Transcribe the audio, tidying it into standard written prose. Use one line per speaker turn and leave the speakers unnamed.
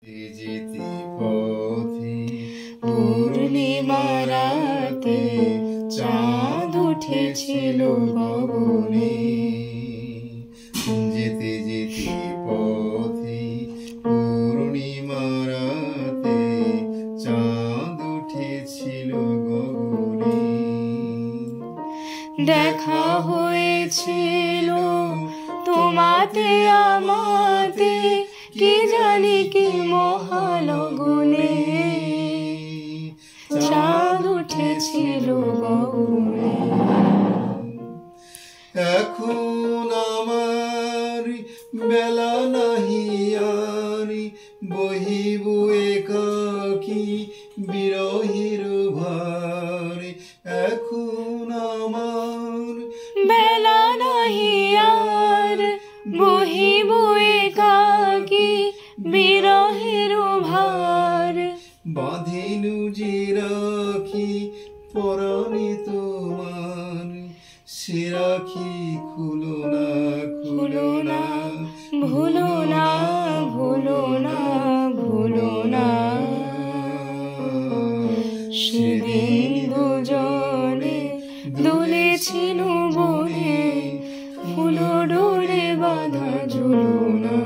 যেতে পথে পূর্ণিমা রাতে চাঁদ উঠেছিল গগনে। যেতে যেতে পথে পূর্ণিমা রাতে চাঁদ উঠেছিল গগনে।
দেখা হয়েছিল তোমাতে আমাতে, কি জানি কি মহালগনে। চাঁদ উঠেছিল গগনে।
এখন আমার বেলা নাহি আর, বহিব একাকী বিরহের ভার। এখন আমার
বেলা নাহি আর, বহিব একাকী বিরহের ভার।
বাঁধিনু যে রাখি পরাণে তোমার, সে রাখি খুলো না,
ভুলো না, ভুলো না, ভুলো না, ভুলো না। সেদিন দুজনে দুলেছিল বনে, ফুল ডোরে বাঁধা ঝুলনা।